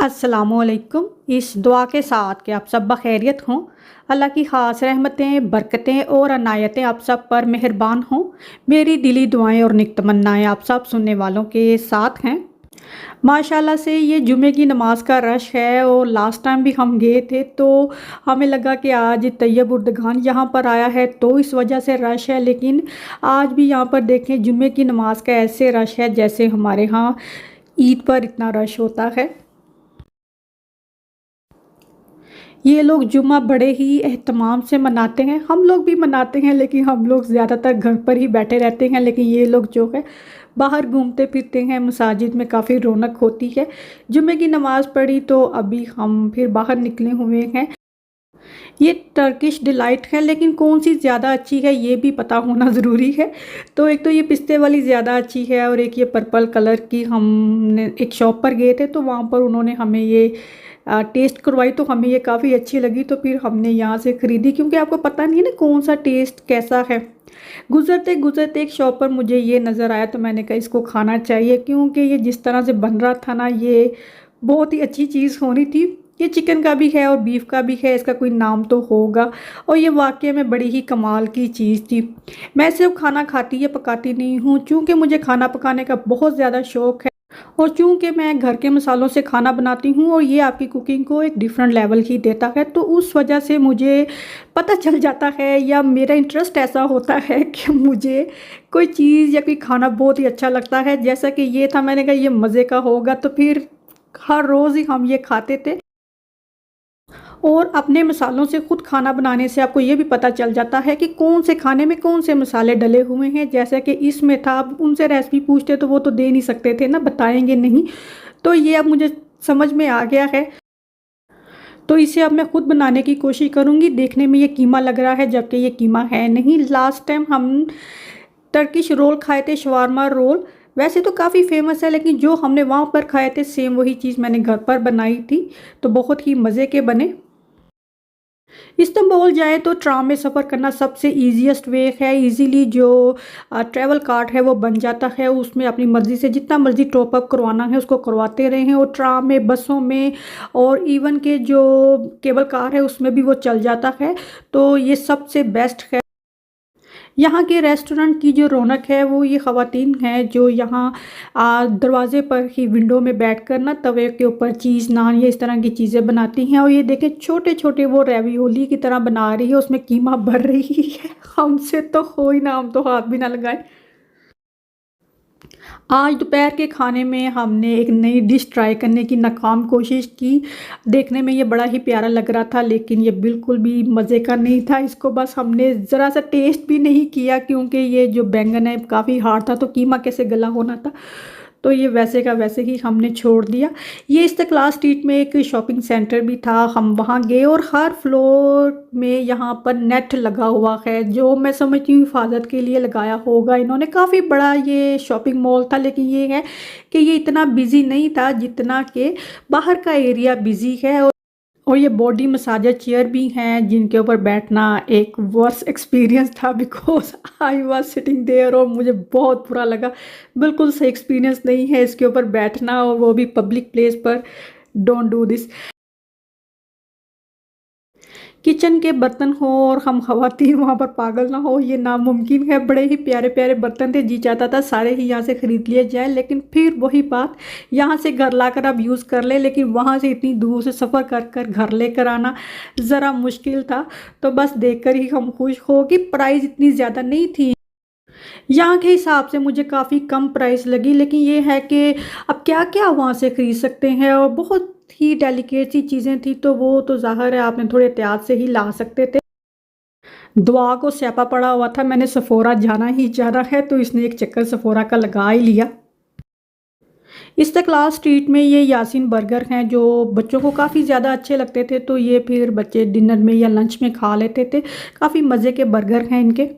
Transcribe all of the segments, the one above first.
अस्सलामुअलैकुम। इस दुआ के साथ कि आप सब बखैरियत हों। अल्लाह की ख़ास रहमतें, बरकतें और अनायतें आप सब पर मेहरबान हों। मेरी दिली दुआएं और नेक तमन्नाएं आप सब सुनने वालों के साथ हैं। माशाल्लाह से ये जुमे की नमाज का रश है और लास्ट टाइम भी हम गए थे तो हमें लगा कि आज तैयब उर्दगान यहाँ पर आया है तो इस वजह से रश है, लेकिन आज भी यहाँ पर देखें जुमे की नमाज का ऐसे रश है जैसे हमारे यहाँ ईद पर इतना रश होता है। ये लोग जुमा बड़े ही एहतमाम से मनाते हैं, हम लोग भी मनाते हैं लेकिन हम लोग ज़्यादातर घर पर ही बैठे रहते हैं। लेकिन ये लोग जो है बाहर घूमते फिरते हैं, मसाजिद में काफ़ी रौनक होती है। जुमे की नमाज़ पढ़ी तो अभी हम फिर बाहर निकले हुए हैं। ये टर्किश डिलाइट है, लेकिन कौन सी ज़्यादा अच्छी है ये भी पता होना ज़रूरी है। तो एक तो ये पिस्ते वाली ज़्यादा अच्छी है और एक ये पर्पल कलर की। हमने एक शॉप पर गए थे तो वहाँ पर उन्होंने हमें ये टेस्ट करवाई तो हमें ये काफ़ी अच्छी लगी तो फिर हमने यहाँ से ख़रीदी, क्योंकि आपको पता नहीं है ना कौन सा टेस्ट कैसा है। गुज़रते गुज़रते एक शॉप पर मुझे ये नज़र आया तो मैंने कहा इसको खाना चाहिए, क्योंकि ये जिस तरह से बन रहा था ना ये बहुत ही अच्छी चीज़ होनी थी। ये चिकन का भी है और बीफ का भी है, इसका कोई नाम तो होगा। और ये वाकई में बड़ी ही कमाल की चीज़ थी। मैं सिर्फ खाना खाती या पकाती नहीं हूँ, चूँकि मुझे खाना पकाने का बहुत ज़्यादा शौक़ है और चूँकि मैं घर के मसालों से खाना बनाती हूँ और ये आपकी कुकिंग को एक डिफरेंट लेवल ही देता है, तो उस वजह से मुझे पता चल जाता है या मेरा इंटरेस्ट ऐसा होता है कि मुझे कोई चीज़ या कोई खाना बहुत ही अच्छा लगता है। जैसा कि ये था, मैंने कहा ये मज़े का होगा तो फिर हर रोज़ ही हम ये खाते थे। और अपने मसालों से खुद खाना बनाने से आपको ये भी पता चल जाता है कि कौन से खाने में कौन से मसाले डले हुए हैं। जैसे कि इसमें था, अब उनसे रेसिपी पूछते तो वो तो दे नहीं सकते थे ना, बताएंगे नहीं। तो ये अब मुझे समझ में आ गया है, तो इसे अब मैं खुद बनाने की कोशिश करूँगी। देखने में ये कीमा लग रहा है जबकि ये कीमा है नहीं। लास्ट टाइम हम टर्किश रोल खाए थे, शवारमा रोल। वैसे तो काफ़ी फेमस है लेकिन जो हमने वहाँ पर खाए थे सेम वही चीज़ मैंने घर पर बनाई थी, तो बहुत ही मज़े के बने। इस्तांबुल जाएँ तो ट्राम में सफ़र करना सबसे ईज़ीएस्ट वे है। ईज़िली जो ट्रैवल कार्ड है वो बन जाता है, उसमें अपनी मर्ज़ी से जितना मर्ज़ी टॉप अप करवाना है उसको करवाते रहें। और ट्राम में, बसों में और इवन के जो केबल कार है उसमें भी वो चल जाता है, तो ये सबसे बेस्ट है। यहाँ के रेस्टोरेंट की जो रौनक है वो ये ख़वातीन हैं जो यहाँ दरवाज़े पर ही विंडो में बैठकर ना तवे के ऊपर चीज़ नान या इस तरह की चीज़ें बनाती हैं। और ये देखें छोटे छोटे वो रेवियोली की तरह बना रही है, उसमें कीमा भर रही है। हमसे तो हो ही ना, हम तो हाथ भी ना लगाए। आज दोपहर के खाने में हमने एक नई डिश ट्राई करने की नाकाम कोशिश की। देखने में ये बड़ा ही प्यारा लग रहा था लेकिन ये बिल्कुल भी मज़े का नहीं था। इसको बस हमने ज़रा सा टेस्ट भी नहीं किया, क्योंकि ये जो बैंगन है काफ़ी हार्ड था तो कीमा कैसे गला होना था। तो ये वैसे का वैसे ही हमने छोड़ दिया। ये इस्तेक़लाल स्ट्रीट में एक शॉपिंग सेंटर भी था, हम वहाँ गए और हर फ्लोर में यहाँ पर नेट लगा हुआ है जो मैं समझती हूँ हिफाजत के लिए लगाया होगा इन्होंने। काफ़ी बड़ा ये शॉपिंग मॉल था, लेकिन ये है कि ये इतना बिज़ी नहीं था जितना कि बाहर का एरिया बिज़ी है। और ये बॉडी मसाजर चेयर भी हैं जिनके ऊपर बैठना एक वर्स एक्सपीरियंस था, because I was sitting there और मुझे बहुत बुरा लगा। बिल्कुल सही एक्सपीरियंस नहीं है इसके ऊपर बैठना, और वो भी पब्लिक प्लेस पर। Don't do this. किचन के बर्तन हो और हम ख़वातीन वहाँ पर पागल ना हो ये नामुमकिन है। बड़े ही प्यारे प्यारे बर्तन थे, जी चाहता था सारे ही यहाँ से ख़रीद लिए जाए, लेकिन फिर वही बात, यहाँ से घर लाकर आप यूज़ कर ले लेकिन वहाँ से इतनी दूर से सफ़र कर कर घर लेकर आना ज़रा मुश्किल था। तो बस देखकर ही हम खुश हो कि प्राइस इतनी ज़्यादा नहीं थी। यहाँ के हिसाब से मुझे काफ़ी कम प्राइस लगी, लेकिन ये है कि अब क्या क्या वहाँ से ख़रीद सकते हैं और बहुत ही डेलिकेट सी चीज़ें थी तो वो तो ज़ाहिर है आपने थोड़े एहतियात से ही ला सकते थे। दुआ को स्यापा पड़ा हुआ था, मैंने सफ़ोरा जाना ही जाना है तो इसने एक चक्कर सफ़ोरा का लगा ही लिया। इस्तेक़लाल स्ट्रीट में ये यासीन बर्गर हैं जो बच्चों को काफ़ी ज़्यादा अच्छे लगते थे, तो ये फिर बच्चे डिनर में या लंच में खा लेते थे। काफ़ी मज़े के बर्गर हैं इनके।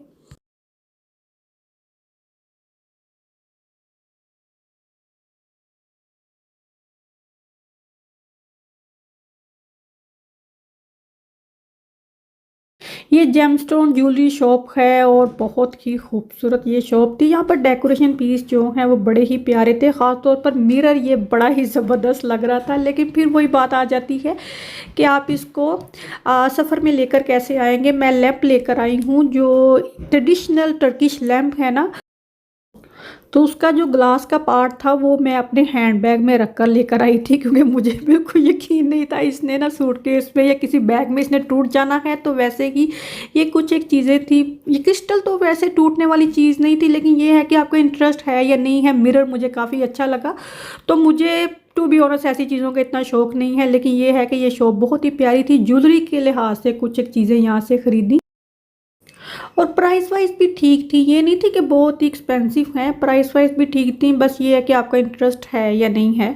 ये जेमस्टोन ज्वेलरी शॉप है और बहुत ही खूबसूरत ये शॉप थी। यहाँ पर डेकोरेशन पीस जो हैं वो बड़े ही प्यारे थे, ख़ास तौर पर मिरर ये बड़ा ही ज़बरदस्त लग रहा था। लेकिन फिर वही बात आ जाती है कि आप इसको सफ़र में लेकर कैसे आएंगे। मैं लैंप लेकर आई हूँ जो ट्रेडिशनल टर्किश लैंप है ना, तो उसका जो ग्लास का पार्ट था वो मैं अपने हैंडबैग में रख कर लेकर आई थी, क्योंकि मुझे बिल्कुल यकीन नहीं था इसने ना सूटकेस में या किसी बैग में इसने टूट जाना है। तो वैसे ही ये कुछ एक चीज़ें थी, ये क्रिस्टल तो वैसे टूटने वाली चीज़ नहीं थी, लेकिन ये है कि आपको इंटरेस्ट है या नहीं है। मिरर मुझे काफ़ी अच्छा लगा, तो मुझे टू बी ऑनेस्ट ऐसी चीज़ों का इतना शौक नहीं है, लेकिन ये है कि ये शॉप बहुत ही प्यारी थी। ज्वेलरी के लिहाज से कुछ एक चीज़ें यहाँ से खरीदी और प्राइस वाइज भी ठीक थी। ये नहीं थी कि बहुत ही एक्सपेंसिव है, प्राइस वाइज भी ठीक थी। बस ये है कि आपका इंटरेस्ट है या नहीं है।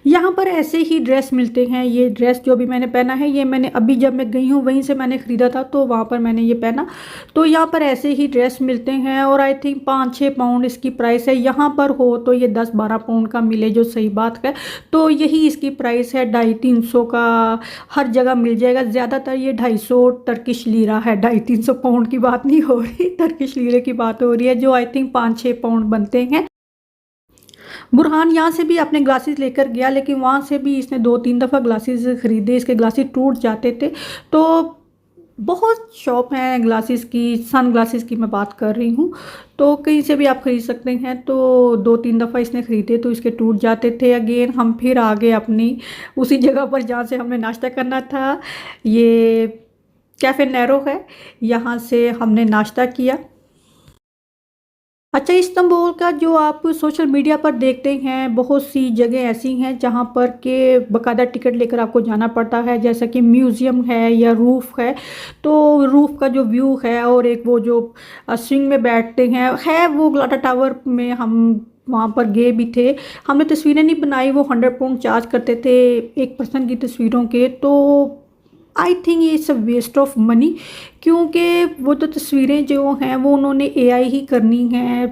यहाँ पर ऐसे ही ड्रेस मिलते हैं। ये ड्रेस जो भी मैंने पहना है ये मैंने अभी जब मैं गई हूँ वहीं से मैंने ख़रीदा था, तो वहाँ पर मैंने ये पहना। तो यहाँ पर ऐसे ही ड्रेस मिलते हैं और आई थिंक 5-6 पाउंड इसकी प्राइस है। यहाँ पर हो तो ये 10-12 पाउंड का मिले जो सही बात है, तो यही इसकी प्राइस है। 250-300 का हर जगह मिल जाएगा। ज़्यादातर ये 250 टर्किश लीरा है, 250-300 पाउंड की बात नहीं हो रही, टर्किश लीरे की बात हो रही है, जो आई थिंक 5-6 पाउंड बनते हैं। बुरहान यहाँ से भी अपने ग्लासेस लेकर गया, लेकिन वहाँ से भी इसने 2-3 दफ़ा ग्लासेस ख़रीदे, इसके ग्लासेस टूट जाते थे। तो बहुत शॉप हैं ग्लासेस की, सन ग्लासेस की मैं बात कर रही हूँ, तो कहीं से भी आप ख़रीद सकते हैं। तो 2-3 दफ़ा इसने ख़रीदे तो इसके टूट जाते थे। अगेन हम फिर आ गए अपनी उसी जगह पर जहाँ से हमें नाश्ता करना था। ये कैफ़े नैरो है, यहाँ से हमने नाश्ता किया। अच्छा, इस्तांबुल का जो आप सोशल मीडिया पर देखते हैं, बहुत सी जगह ऐसी हैं जहाँ पर के बाकायदा टिकट लेकर आपको जाना पड़ता है, जैसा कि म्यूज़ियम है या रूफ़ है। तो रूफ़ का जो व्यू है और एक वो जो स्विंग में बैठते हैं है, वो ग्लाटा टावर में हम वहाँ पर गए भी थे। हमने तस्वीरें नहीं बनाई, वो 100 पाउंड चार्ज करते थे एक पर्सन की तस्वीरों के। तो आई थिंक ये it's a waste of money, क्योंकि वो तो तस्वीरें जो हैं वो उन्होंने एआई ही करनी है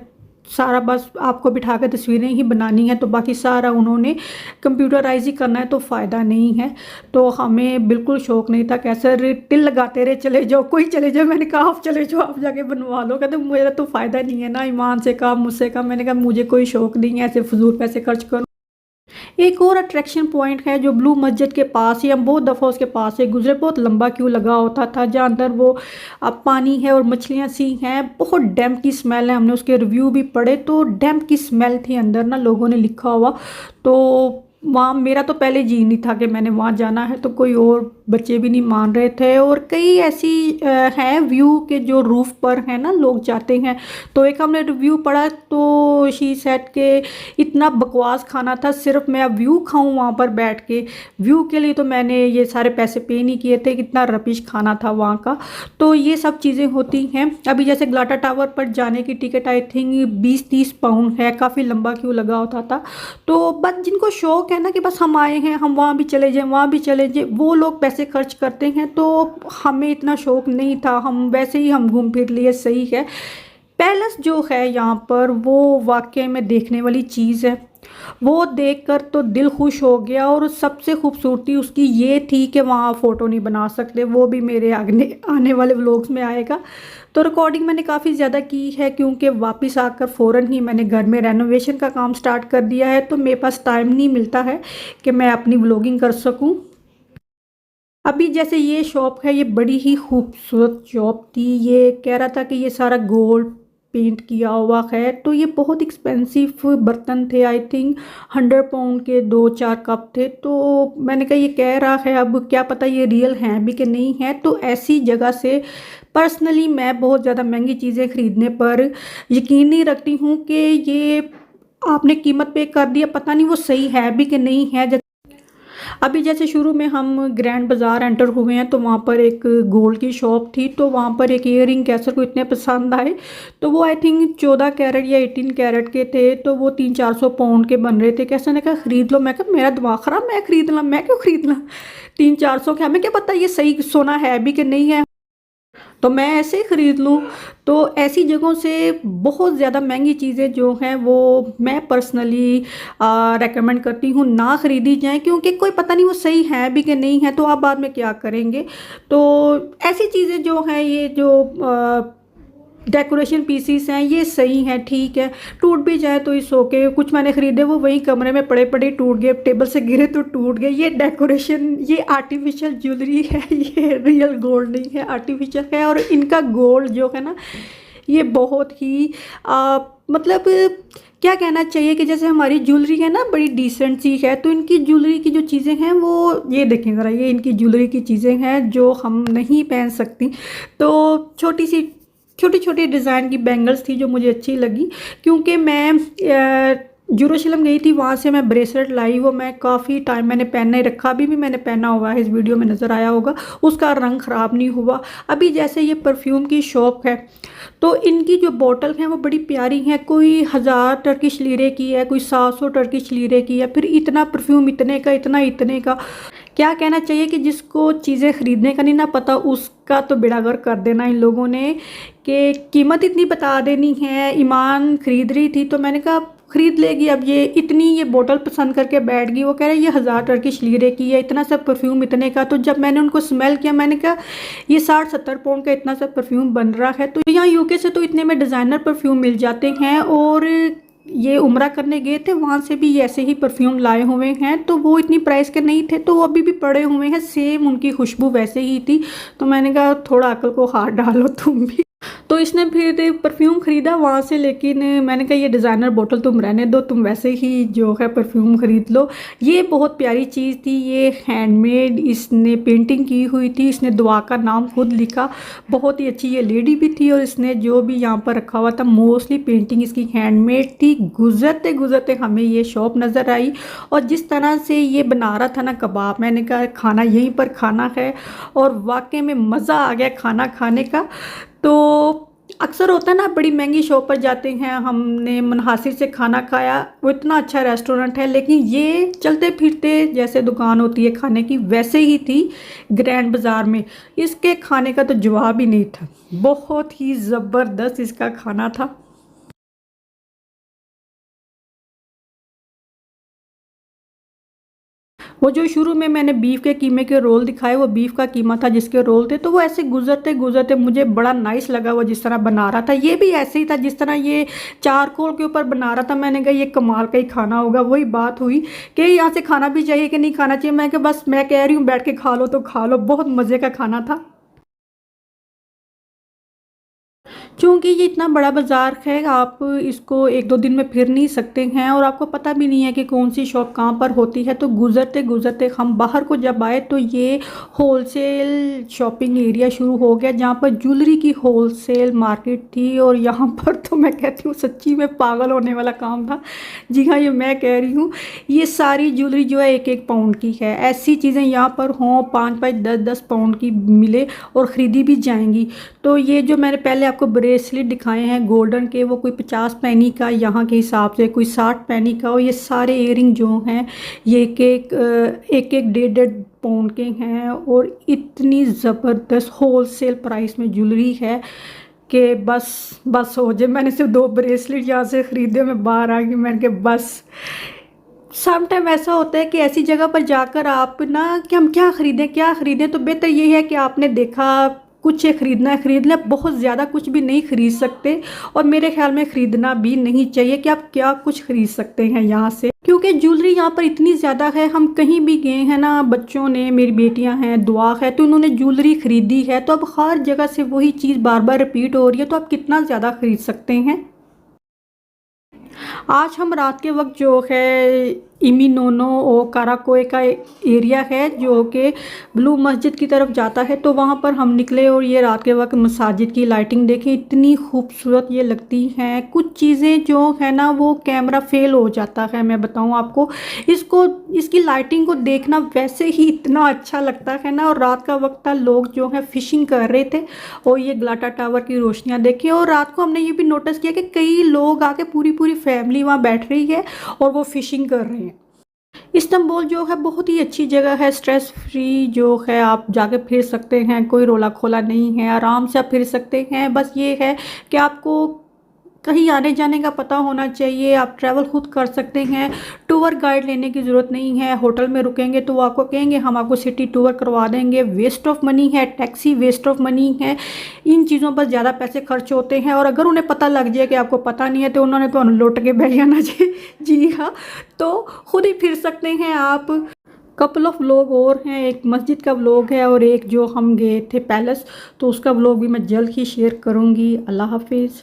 सारा, बस आपको बिठा कर तस्वीरें ही बनानी है, तो बाकी सारा उन्होंने कंप्यूटराइज ही करना है, तो फ़ायदा नहीं है। तो हमें बिल्कुल शौक़ नहीं था, कैसे टिल लगाते रहे चले जाओ, कोई चले जाओ। मैंने कहा आप चले जाओ, आप जाके बनवा लो। कहते मेरा तो फ़ायदा नहीं है ना, ईमान से कहा मुझसे कहा। मैंने कहा मुझे कोई शौक़ नहीं है ऐसे फजूल पैसे खर्च करूँ। एक और अट्रैक्शन पॉइंट है जो ब्लू मस्जिद के पास ही, हम बहुत दफ़ा उसके पास से गुजरे, बहुत लंबा क्यों लगा होता था, जहाँ अंदर वो अब पानी है और मछलियाँ सी हैं, बहुत डैम्प की स्मेल है। हमने उसके रिव्यू भी पढ़े तो डैम्प की स्मेल थी अंदर ना, लोगों ने लिखा हुआ। तो वहाँ मेरा तो पहले जी नहीं था कि मैंने वहाँ जाना है, तो कोई और बच्चे भी नहीं मान रहे थे। और कई ऐसी हैं व्यू के जो रूफ़ पर है ना लोग जाते हैं। तो एक हमने रिव्यू पढ़ा तो शी सेट के इतना बकवास खाना था, सिर्फ मैं अब व्यू खाऊं वहाँ पर बैठ के, व्यू के लिए तो मैंने ये सारे पैसे पे नहीं किए थे, कितना रबिश खाना था वहाँ का। तो ये सब चीज़ें होती हैं। अभी जैसे ग्लाटा टावर पर जाने की टिकट आई थिंक 20-30 पाउंड है, काफ़ी लंबा क्यों लगा होता था। तो बस जिनको शौक़ है ना कि बस हम आए हैं हम वहाँ भी चले जाएं वहाँ भी चले जाएं, वो लोग पैसे खर्च करते हैं। तो हमें इतना शौक़ नहीं था, हम वैसे ही हम घूम फिर लिए, सही है। पैलेस जो है यहाँ पर वो वाकई में देखने वाली चीज़ है, वो देखकर तो दिल खुश हो गया। और सबसे खूबसूरती उसकी ये थी कि वहाँ फ़ोटो नहीं बना सकते, वो भी मेरे आगे आने वाले व्लॉग्स में आएगा। तो रिकॉर्डिंग मैंने काफ़ी ज़्यादा की है, क्योंकि वापस आकर फ़ौरन ही मैंने घर में रेनोवेशन का काम स्टार्ट कर दिया है, तो मेरे पास टाइम नहीं मिलता है कि मैं अपनी व्लॉगिंग कर सकूँ। अभी जैसे ये शॉप है, ये बड़ी ही खूबसूरत शॉप थी। ये कह रहा था कि ये सारा गोल्ड पेंट किया हुआ है, तो ये बहुत एक्सपेंसिव बर्तन थे। आई थिंक 100 पाउंड के 2-4 कप थे। तो मैंने कहा ये कह रहा है, अब क्या पता ये रियल हैं भी कि नहीं है। तो ऐसी जगह से पर्सनली मैं बहुत ज़्यादा महंगी चीज़ें ख़रीदने पर यकीन नहीं रखती हूँ कि ये आपने कीमत पे कर दिया, पता नहीं वो सही है भी कि नहीं है। अभी जैसे शुरू में हम ग्रैंड बाज़ार एंटर हुए हैं, तो वहाँ पर एक गोल्ड की शॉप थी। तो वहाँ पर एक ईयरिंग कैसर को इतने पसंद आए, तो वो आई थिंक 14 कैरेट या 18 कैरेट के थे। तो वो 300-400 पाउंड के बन रहे थे। कैसे ने कहा ख़रीद लो, मैं कहा मेरा दिमाग ख़राब, मैं ख़रीद ला, मैं क्यों ख़रीदना 300-400 के, हमें क्या पता ये सही सोना है भी कि नहीं है। तो मैं ऐसे ही ख़रीद लूँ। तो ऐसी जगहों से बहुत ज़्यादा महंगी चीज़ें जो हैं वो मैं पर्सनली रेकमेंड करती हूँ ना ख़रीदी जाएं, क्योंकि कोई पता नहीं वो सही है भी कि नहीं है, तो आप बाद में क्या करेंगे। तो ऐसी चीज़ें जो हैं, ये जो डेकोरेशन पीसीस हैं, ये सही हैं, ठीक है, टूट भी जाए तो इस ओके। कुछ मैंने ख़रीदे वो वहीं कमरे में पड़े पड़े टूट गए, टेबल से गिरे तो टूट गए। ये डेकोरेशन, ये आर्टिफिशियल ज्वेलरी है, ये रियल गोल्ड नहीं है, आर्टिफिशियल है। और इनका गोल्ड जो है ना, ये बहुत ही मतलब क्या कहना चाहिए कि जैसे हमारी ज्वेलरी है ना बड़ी डिसेंट सी है, तो इनकी ज्वेलरी की जो चीज़ें हैं वो ये देखें ज़रा, ये इनकी ज्वेलरी की चीज़ें हैं जो हम नहीं पहन सकती। तो छोटी छोटी डिज़ाइन की बैंगल्स थी जो मुझे अच्छी लगी, क्योंकि मैं जेरूशलम गई थी, वहाँ से मैं ब्रेसलेट लाई, वो मैं काफ़ी टाइम मैंने पहने रखा, अभी भी मैंने पहना हुआ है, इस वीडियो में नज़र आया होगा, उसका रंग ख़राब नहीं हुआ। अभी जैसे ये परफ्यूम की शॉप है, तो इनकी जो बोतल हैं वो बड़ी प्यारी हैं, कोई 1000 टर्किश लीरे की है, कोई 700 टर्किश लीरे की है, फिर इतना परफ्यूम इतने का, इतने का। क्या कहना चाहिए कि जिसको चीज़ें ख़रीदने का नहीं ना पता, उसका तो बेड़ा गर्क कर देना इन लोगों ने, कि कीमत इतनी बता देनी है। ईमान ख़रीद रही थी तो मैंने कहा ख़रीद लेगी, अब ये बोतल पसंद करके बैठ गई। वो कह रहे ये 1000 टर्किश लीरे की है, इतना सा परफ्यूम इतने का। तो जब मैंने उनको स्मेल किया, मैंने कहा ये 60-70 पाउंड का इतना सा परफ्यूम बन रहा है। तो यहाँ यूके से तो इतने में डिज़ाइनर परफ्यूम मिल जाते हैं, और ये उम्रा करने गए थे, वहाँ से भी ऐसे ही परफ्यूम लाए हुए हैं, तो वो इतनी प्राइस के नहीं थे, तो वो अभी भी पड़े हुए हैं, सेम उनकी खुशबू वैसे ही थी। तो मैंने कहा थोड़ा अकल को हाथ डालो तुम भी। तो इसने फिर परफ्यूम ख़रीदा वहाँ से, लेकिन मैंने कहा ये डिज़ाइनर बोतल तुम रहने दो, तुम वैसे ही जो है परफ्यूम ख़रीद लो। ये बहुत प्यारी चीज़ थी, ये हैंडमेड, इसने पेंटिंग की हुई थी, इसने दुआ का नाम खुद लिखा, बहुत ही अच्छी ये लेडी भी थी। और इसने जो भी यहाँ पर रखा हुआ था मोस्टली पेंटिंग इसकी हैंडमेड थी। गुजरते गुजरते हमें ये शॉप नज़र आई, और जिस तरह से ये बना रहा था ना कबाब, मैंने कहा खाना यहीं पर खाना है, और वाकई में मज़ा आ गया खाना खाने का। तो अक्सर होता है ना, बड़ी महंगी शॉप पर जाते हैं, हमने मुनहासिर से खाना खाया, वो इतना अच्छा रेस्टोरेंट है, लेकिन ये चलते फिरते जैसे दुकान होती है खाने की वैसे ही थी ग्रैंड बाज़ार में। इसके खाने का तो जवाब ही नहीं था, बहुत ही ज़बरदस्त इसका खाना था। वो जो शुरू में मैंने बीफ के कीमे के रोल दिखाए, वो बीफ का कीमा था जिसके रोल थे, तो वो ऐसे गुजरते गुजरते मुझे बड़ा नाइस लगा वो जिस तरह बना रहा था। ये भी ऐसे ही था जिस तरह ये चारकोल के ऊपर बना रहा था। मैंने कहा ये कमाल का ही खाना होगा। वही बात हुई कि यहाँ से खाना भी चाहिए कि नहीं खाना चाहिए, मैं कि बस मैं कह रही हूँ बैठ के खा लो तो खा लो, बहुत मज़े का खाना था। चूँकि ये इतना बड़ा बाज़ार है, आप इसको 1-2 दिन में फिर नहीं सकते हैं, और आपको पता भी नहीं है कि कौन सी शॉप कहाँ पर होती है। तो गुज़रते गुज़रते हम बाहर को जब आए, तो ये होलसेल शॉपिंग एरिया शुरू हो गया, जहाँ पर ज्वेलरी की होलसेल मार्केट थी। और यहाँ पर तो मैं कहती हूँ सच्ची में पागल होने वाला काम था। जी हाँ, ये मैं कह रही हूँ, ये सारी ज्वेलरी जो है 1-1 पाउंड की है। ऐसी चीज़ें यहाँ पर हों 5-5, 10-10 पाउंड की मिले और ख़रीदी भी जाएंगी। तो ये जो मैंने पहले आपको ब्रेसलेट दिखाए हैं गोल्डन के, वो कोई 50 पैनी का यहाँ के हिसाब से, कोई 60 पैनी का, और ये सारे इयरिंग जो हैं ये एक एक 1.5 पाउंड के हैं। और इतनी ज़बरदस्त होलसेल प्राइस में ज्वेलरी है कि बस हो जाए। मैंने सिर्फ 2 ब्रेसलेट यहाँ से ख़रीदे, मैं बाहर आ गई, मैंने कहा बस। सम टाइम ऐसा होता है कि ऐसी जगह पर जाकर आप ना कि हम क्या ख़रीदें, तो बेहतर ये है कि आपने देखा कुछ ख़रीदना है ख़रीद लें, बहुत ज़्यादा कुछ भी नहीं ख़रीद सकते, और मेरे ख्याल में ख़रीदना भी नहीं चाहिए कि आप क्या कुछ ख़रीद सकते हैं यहाँ से, क्योंकि ज्वेलरी यहाँ पर इतनी ज़्यादा है। हम कहीं भी गए हैं ना, बच्चों ने, मेरी बेटियाँ हैं, दुआ है, तो उन्होंने ज्वेलरी ख़रीदी है, तो अब हर जगह से वही चीज़ बार बार रिपीट हो रही है, तो आप कितना ज़्यादा ख़रीद सकते हैं। आज हम रात के वक्त जो है इमिनोनो और काराकोए का एरिया है जो कि ब्लू मस्जिद की तरफ जाता है, तो वहाँ पर हम निकले, और ये रात के वक्त मसाजिद की लाइटिंग देखें, इतनी खूबसूरत ये लगती हैं। कुछ चीज़ें जो है ना वो कैमरा फेल हो जाता है, मैं बताऊँ आपको, इसकी लाइटिंग को देखना वैसे ही इतना अच्छा लगता है ना। और रात का वक्त था, लोग जो है फ़िशिंग कर रहे थे, और ये ग्लाटा टावर की रोशनियाँ देखें। और रात को हमने ये भी नोटिस किया कि कई लोग आके पूरी फैमिली वहाँ बैठ रही है और वो फ़िशिंग कर रहे हैं। इस्तांबुल जो है बहुत ही अच्छी जगह है, स्ट्रेस फ्री जो है, आप जाके फिर सकते हैं, कोई रोला खोला नहीं है, आराम से आप फिर सकते हैं। बस ये है कि आपको कहीं आने जाने का पता होना चाहिए, आप ट्रैवल खुद कर सकते हैं, टूर गाइड लेने की ज़रूरत नहीं है। होटल में रुकेंगे तो वो आपको कहेंगे हम आपको सिटी टूर करवा देंगे, वेस्ट ऑफ मनी है, टैक्सी वेस्ट ऑफ मनी है, इन चीज़ों पर ज़्यादा पैसे खर्च होते हैं। और अगर उन्हें पता लग जाए कि आपको पता नहीं है तो उन्होंने तो लौट के बह जाना जी। जी हाँ, तो खुद ही फिर सकते हैं आप। कपल ऑफ व्लॉग और हैं, एक मस्जिद का व्लॉग है और एक जो हम गए थे पैलेस, तो उसका व्लॉग भी मैं जल्द ही शेयर करूँगी। अल्लाह हाफिज़।